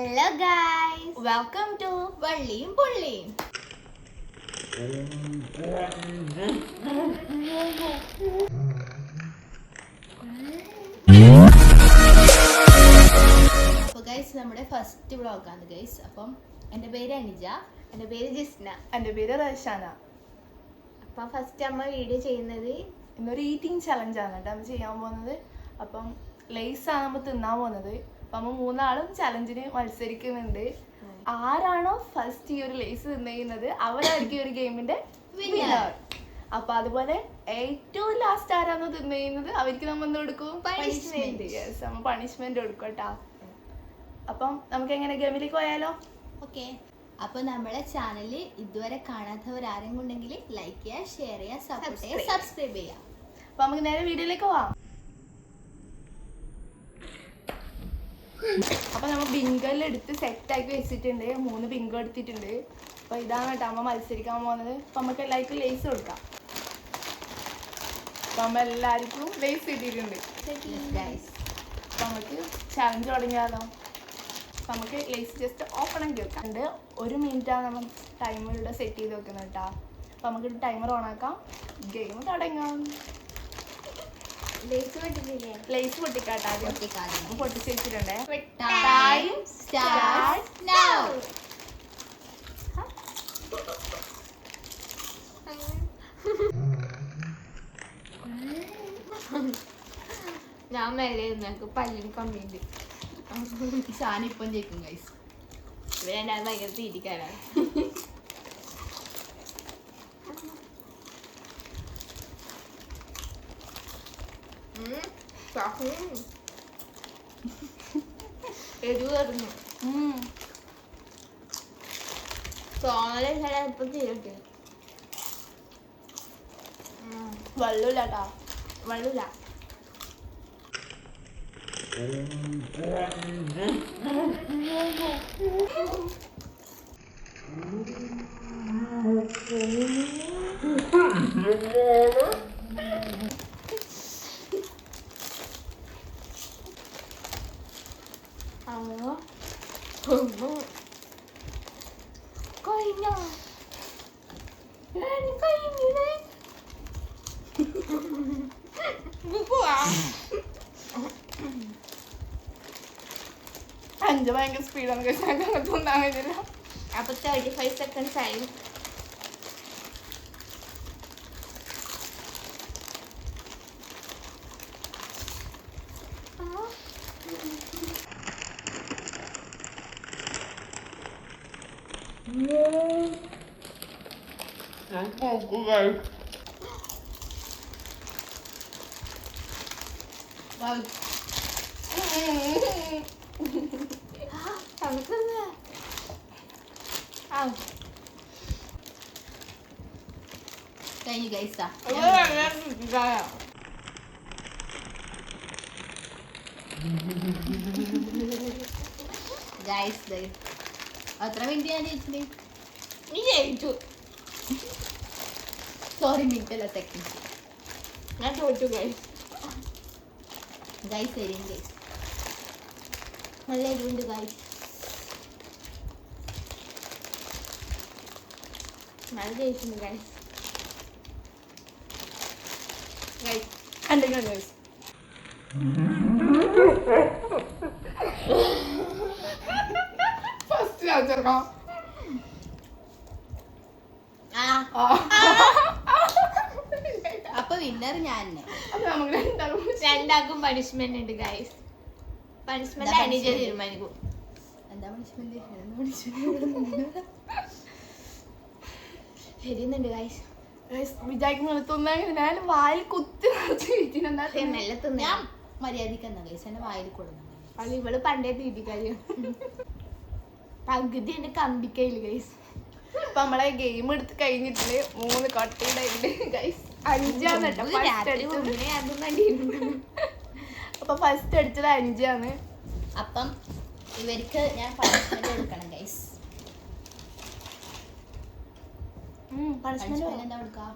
Hello guys, welcome to വള്ളിയും പുള്ളിയും. അപ്പോൾ guys, നമ്മുടെ ഫസ്റ്റ് വ്ളോഗാണ് ഗൈസ്. അപ്പം എൻ്റെ പേര് അനിജ, എൻ്റെ പേര് ജിസ്ന, എൻ്റെ പേര് റഷാന. അപ്പം ഫസ്റ്റ് അമ്മ വീഡിയോ ചെയ്യുന്നത് ഇന്നൊരു ഈറ്റിംഗ് ചലഞ്ചാണ് കേട്ടോ നമ്മൾ ചെയ്യാൻ പോകുന്നത്. അപ്പം ലേസാണ് നമ്മൾ തിന്നാൻ പോകുന്നത്. അപ്പം നമ്മൾ മൂന്നാളും ചലഞ്ചിന് മത്സരിക്കുന്നുണ്ട്. ആരാണോ ഫസ്റ്റ് ഈ ഒരു ലേസ് തിന്നുന്നത് അവരായിരിക്കും ഈ ഒരു ഗെയിമിന്റെ വിന്നർ. അപ്പൊ അതുപോലെ ഏറ്റവും ലാസ്റ്റ് ആരാണോ തിന്നുന്നത് അവർക്ക് നമ്മൾ എന്ത് കൊടുക്കും? പണിഷ്മെന്റ്. യെസ്, നമ്മൾ പണിഷ്മെന്റ് കൊടുക്കും കേട്ടോ. അപ്പം നമുക്ക് എങ്ങനെ ഗെയിമിലേക്ക് പോയാലോ? ഓക്കെ. അപ്പോൾ നമ്മളെ ചാനൽ ഇതുവരെ കാണാത്തവരാരെങ്കിലും ഉണ്ടെങ്കിൽ ലൈക്ക് ചെയ്യുക, ഷെയർ ചെയ്യുക, സപ്പോർട്ട് ചെയ്യുക, സബ്സ്ക്രൈബ് ചെയ്യുക. അപ്പൊ നമുക്ക് നേരെ വീഡിയോയിലേക്ക് പോവാം. അപ്പൊ നമ്മൾ ബിങ്കെല്ലാം എടുത്ത് സെറ്റ് ആക്കി വെച്ചിട്ടുണ്ട്. 3 ബിങ്കോ എടുത്തിട്ടുണ്ട്. അപ്പൊ ഇതാണ് കേട്ടോ അമ്മ മത്സരിക്കാൻ പോകുന്നത്. അപ്പൊ നമുക്ക് എല്ലാവർക്കും ലേസ് കൊടുക്കാം. അപ്പൊ അമ്മ എല്ലാവർക്കും ലേസ് കിട്ടിയിട്ടുണ്ട്. അപ്പൊ നമുക്ക് ചലഞ്ച് തുടങ്ങിയാലോ? അപ്പൊ നമുക്ക് ലേസ് ജസ്റ്റ് ഓപ്പൺ ആക്കി വെക്കാം. 1 മിനിറ്റാണ് നമ്മൾ ടൈമർ ഇവിടെ സെറ്റ് ചെയ്ത് വെക്കുന്നത് കേട്ടോ. അപ്പൊ നമുക്ക് ടൈമർ ഓൺ ആക്കാം, ഗെയിം തുടങ്ങാം. ലേസ് പൊട്ടിക്കാട്ടാ, പൊട്ടിച്ച് വെച്ചിട്ടുണ്ടേ. Time starts now. ഞാൻ മെല്ലെ ഇരുന്നു, പല്ലിന് കമ്മിയുണ്ട്. ഷാനിപ്പം ജയിക്കും ഗൈസ്. ഇവരെല്ലാം ഭയങ്കര തീറ്റിക്കാരാണ്. എരിവറിഞ്ഞു തോന്നലെ ഇപ്പം തീരട്ടെ. വെള്ളമില്ല കേട്ടോ, വെള്ളമില്ല. കഴിഞ്ഞോ? കഴിഞ്ഞേ. അഞ്ച് ഭയങ്കര സ്പീഡാണ് കഴിച്ചാൽ തോന്നാൻ കഴിഞ്ഞില്ല. അപ്പൊ 35 seconds ആയി. കഴിഞ്ഞു ഗൈസാ. ഗൈസ് എത്ര മിനിറ്റ് ഞാൻ ജയിച്ചിട്ട്? നീ ജയിച്ചു. സോറി, മിനിറ്റ് അല്ല, സെക്കൻഡ്. ഞാൻ തോറ്റു ഗൈസ്. ഗൈസ് തരും ഗൈസ്, നല്ല എരിവുണ്ട് ഗൈസ്. നല്ല ജയിച്ചിട്ടുണ്ട് ഗൈസ്. ഗൈസ് എന്തെങ്കിലും ഗൈസ് ഫസ്റ്റ് ഞാൻ ചേർക്കാം. അപ്പൊ വിന്നർ ഞാൻ. അപ്പൊ നമുക്ക് രണ്ടാക്കും പണിഷ്മെന്റ് ഉണ്ട് ഗൈസ്. പണിഷ്മെന്റ് അനിജ തീരുമാനിക്കും. എന്താ പണിഷ്മെന്റ്? ശരിയുന്നുണ്ട് ഗൈസ്. വിചാരിക്കുന്നത് തിന്നാൻ ഞാൻ വായിൽ കുത്തി നിറച്ച് വീട്ടിനെന്താ മെല്ലെ തിന്ന. ഞാൻ മര്യാദക്ക് എന്നാ ഗൈസ് എന്നെ വായിൽ കൊടുക്കുന്നു. അത് ഇവള് പണ്ടേ തീറ്റിക്കാരിയാണ്. പകുതി എന്റെ കമ്പിക്കയില് ഗൈസ്. അപ്പൊ നമ്മളെ ഗെയിം എടുത്ത് കഴിഞ്ഞിട്ടുണ്ട്. 3 കട്ടിയുടെ ഗൈസ്. 5 അപ്പൊ ഫസ്റ്റ് അടിച്ചത് 5. അപ്പം ഇവർക്ക് ഞാൻ പണിഷ്മെന്റ് എടുക്കണം ഗൈസ്. പണിഷ്മെന്റ് എന്താ കൊടുക്കാം?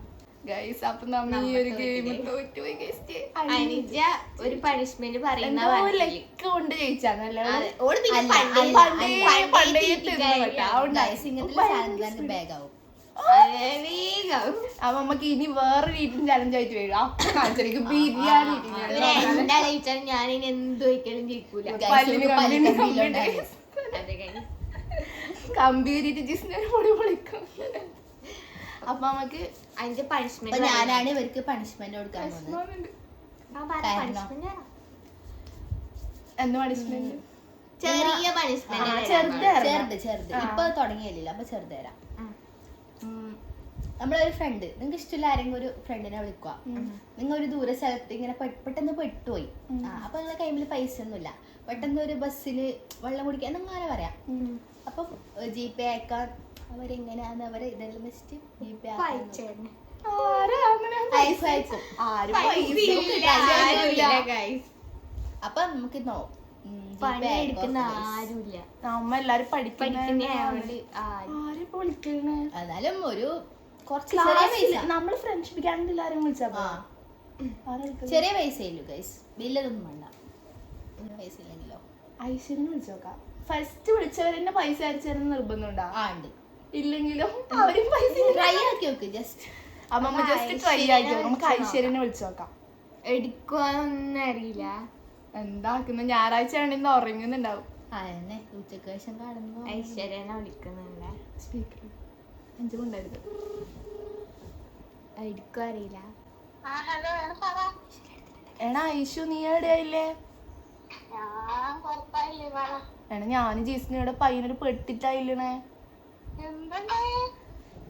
ഗൈസ് അപ്പൊ നമ്മ ഈ ഒരു ഗെയിം തോറ്റുപോയി ഗൈസ്. അനുജ ഒരു പണിഷ്മെന്റ് പറയുന്ന ലക്ക് കൊണ്ട് ജയിച്ചാന്നല്ലേ അപ്പൊ നമുക്ക് ഇനി വേറെ രീതിയിൽ ചലഞ്ച് ആയിട്ട് വരും. അപ്പൊ കാണിച്ചിരിക്കും ബിരിയാണി എന്താ കഴിച്ചാൽ ഞാൻ ഇനി എന്ത് ഒരിക്കലും ജയിക്കൂല. കമ്പീരിട്ട് ജിസ്നൊരു പൊടി പൊളിക്കും. അപ്പൊ നമുക്ക് അതിന്റെ പണിഷ്മെന്റ് ഞാനാണ് ഇവർക്ക് പണിഷ്മെന്റ് കൊടുക്കാൻ പോകുന്നത്. എന്ത് പണിഷ്മെന്റ്? ചെറിയ പണിഷ്മെന്റ്, ചെറുത് ഇപ്പൊ തുടങ്ങിയില്ല. അപ്പൊ ചെറുത് തരാം. നമ്മളൊരു ഫ്രണ്ട്, നിങ്ങൾക്ക് ഇഷ്ടമില്ല ആരെങ്കിലും ഒരു ഫ്രണ്ടിനെ വിളിക്കുക. നിങ്ങൾ ഒരു ദൂര സ്ഥലത്ത് ഇങ്ങനെ പെട്ടെന്ന് പെട്ടുപോയി. അപ്പൊ നിങ്ങളെ കയ്യിൽ പൈസ ഒന്നുമില്ല. പെട്ടെന്ന് ഒരു ബസ്സിന് വെള്ളം കുടിക്കാൻ അങ്ങനെ പറയാം. അപ്പം ജിപേ അയക്കാൻ അവരെങ്ങനെയാന്ന് അവരെ ഇതെല്ലാം വെച്ചിട്ട് ജിപേ അയക്കും. അപ്പൊ നമുക്ക് നമ്മ എല്ലാരും പഠിക്കുന്ന എന്നാലും ഒരു കുറച്ച് നമ്മള് ഫ്രണ്ട്ഷിപ്പ് ഗ്യാങ് എല്ലാരും വിളിച്ചാ ചെറിയ പൈസ ഇല്ലു ഗൈസ്, വലിയതൊന്നും വേണ്ട. പൈസ ഇല്ലെങ്കിലോ ഐശ്വര്യം വിളിച്ചോക്കാം. ഫസ്റ്റ് വിളിച്ചവരെന്നെ പൈസ അയച്ചു നിർബന്ധമുണ്ടോ? ഉണ്ട്. ഇല്ലെങ്കിലും അവരും പൈസ ട്രൈ ആക്കി നോക്ക്. ജസ്റ്റ് അപ്പൊ ജസ്റ്റ് ട്രൈ ആക്കി നമുക്ക് ഐശ്വര്യനെ വിളിച്ചോക്കാം. എടുക്കുവാനൊന്നും അറിയില്ല. എന്താക്കുന്ന ഞായറാഴ്ച ആണെന്ന് ഉറങ്ങുന്നുണ്ടാവും. അതന്നെ ഉച്ചക്ക് ശേഷം കാണുമ്പോ ഐശ്വര്യനെ വിളിക്കുന്നുണ്ട്. സ്പീക്കർ അഞ്ചുകൊണ്ടായിരുന്നു. എടുക്കും അറിയില്ല. എടാ ഐശു നീ എവിടെയായില്ലേ? എടാ ഞാന് ജീസ്നയുടെ പയ്യനൊരു പെട്ടിട്ടായില്ലേ.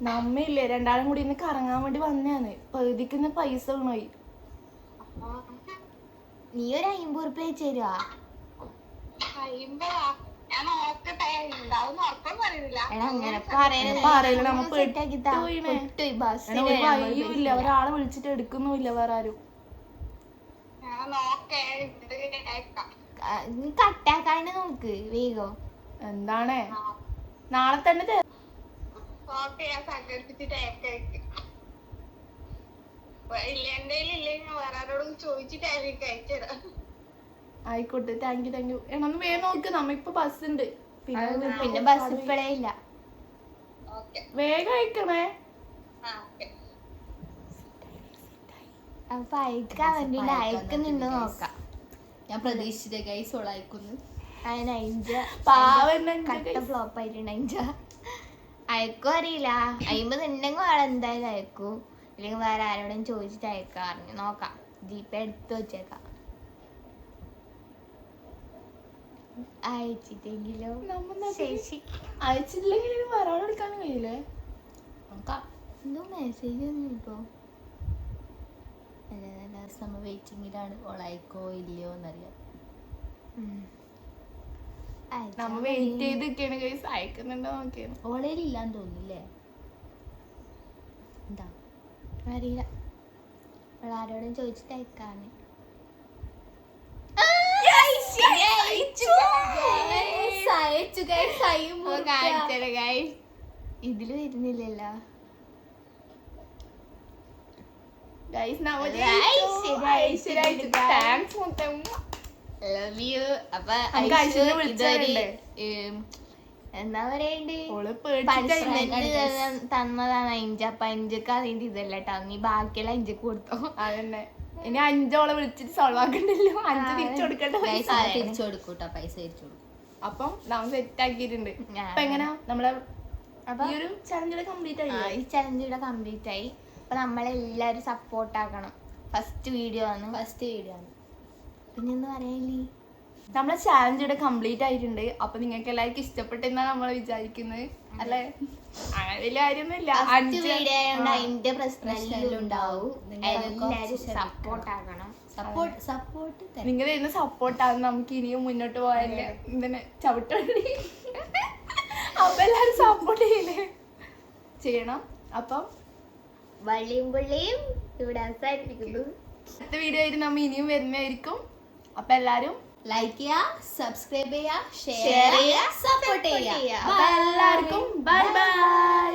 നമ്മയില്ലേ രണ്ടാളും കൂടി ഇന്ന് കറങ്ങാൻ വേണ്ടി വന്നെയാണ്. പകുതിക്കുന്ന പൈസ വീണോയി. നീ ഒരു 50 ഉറുപ്പ്യ അയച്ചു തരുവാ? വയ്യൂല്ല, ഒരാളെ വിളിച്ചിട്ട് എടുക്കുന്നുമില്ല വേറെ ആരും. കട്ടാക്കാണ്ട് നോക്ക് വേഗം. എന്താണ് നാളെ തന്നെ ആയിക്കോട്ടെ. Thank you. ഒന്ന് വേഗം നോക്ക്, നമ്മ ഇപ്പൊ ബസ് ഉണ്ട്. പിന്നെ ബസ് ഇപ്പഴേ ഇല്ല. വേഗം അയക്കണേ. അപ്പൊ അയക്കാൻ വേണ്ടി അയക്കുന്നുണ്ടോ നോക്കാം. ഞാൻ പ്രതീക്ഷിച്ചിട്ട് ഗൈസ് ഓൾ അയക്കുന്നു. കട്ട ഫ്ലോപ്പ് ആയിട്ടുണ്ട്. അയക്കും അറിയില്ല. 50 ഉണ്ടെങ്കിൽ ആളെന്തായാലും അയക്കൂ. ഇല്ലെങ്കിൽ വേറെ ആരോടും ചോദിച്ചിട്ട് അയക്കാറിഞ്ഞു നോക്കാം. ജിപേ എടുത്ത് വെച്ചേക്കാം. അയച്ചിട്ടെങ്കിലോ ശേഷി അയച്ചിട്ടില്ലെങ്കിൽ വേറെ എടുക്കാൻ കഴിയില്ലേ? നോക്കാം. എന്തോ മെസ്സേജ് ഒന്നും ഇപ്പോ നമ്മ വെയിറ്റിംഗിലാണ്. ഓളായിക്കോ ഇല്ലയോ എന്നറിയാം. നമ്മ വെയിറ്റ് ചെയ്തൊക്കെയാണ് ഗൈസ്. അയക്കുന്നുണ്ടോ നോക്കിയാണ്. ഓളയിൽ ഇല്ലാന്ന് തോന്നില്ലേ? എന്താ അറിയില്ല. ആരോടും ചോദിച്ചിട്ട് അയക്കാണ്. ഇതില് വരുന്നില്ലല്ലോ. എന്താ പറയണ്ടേ, തന്നതാണ് 5. അപ്പൊ 5ക്ക് അതിന്റെ ഇതല്ല കേട്ടോ. നീ ബാക്കിയുള്ള 5ക്ക് കൊടുത്തോ. അതന്നെ. ഇനി 5 വിളിച്ചിട്ട് സോൾവ് ആക്കണ്ടല്ലോ. 5 തിരിച്ചു കൊടുക്കണ്ട. തിരിച്ചു കൊടുക്കൂട്ടോ, പൈസ തിരിച്ചു കൊടുക്കും. അപ്പം നമ്മൾ സെറ്റ് ആക്കിയിട്ടുണ്ട്. അപ്പൊ എങ്ങനെയാ നമ്മളെ ഈ ഒരു ചലഞ്ച് കംപ്ലീറ്റ് ആയി? ഈ ചലഞ്ച് കംപ്ലീറ്റ് ആയി. അപ്പൊ നമ്മളെല്ലാരും സപ്പോർട്ട് ആക്കണം. ഫസ്റ്റ് വീഡിയോ ആണ്. പിന്നെന്താ പറയാ, നമ്മളെ ചാലഞ്ച് ഇവിടെ കംപ്ലീറ്റ് ആയിട്ടുണ്ട്. അപ്പൊ നിങ്ങൾക്ക് എല്ലാവർക്കും ഇഷ്ടപ്പെട്ടെന്നാണ് നമ്മൾ വിചാരിക്കുന്നത് അല്ലേ? അങ്ങനെ വലിയ കാര്യമൊന്നുമില്ല. അതിന്റെ പ്രശ്നം ഉണ്ടാവും. എല്ലാരും സപ്പോർട്ട് ആക്കണം. നിങ്ങൾ ഇന്ന് സപ്പോർട്ടാണ് നമുക്ക് ഇനിയും മുന്നോട്ട് പോയാലേ ഇങ്ങനെ ചവിട്ടണ്ടി. അപ്പൊ എല്ലാരും സപ്പോർട്ട് ചെയ്യണം. അപ്പം വള്ളിയും പുള്ളിയും ഇവിടെ അവസാനിപ്പിക്കുന്നു. അടുത്ത വീഡിയോ ആയിട്ട് നമ്മ ഇനിയും വരുന്നതായിരിക്കും. അപ്പൊ എല്ലാരും ലൈക്ക് ചെയ്യുക, സബ്സ്ക്രൈബ് ചെയ്യുക, ഷെയർ ചെയ്യുക, സപ്പോർട്ട് ചെയ്യുക. എല്ലാവർക്കും ബൈ ബൈ.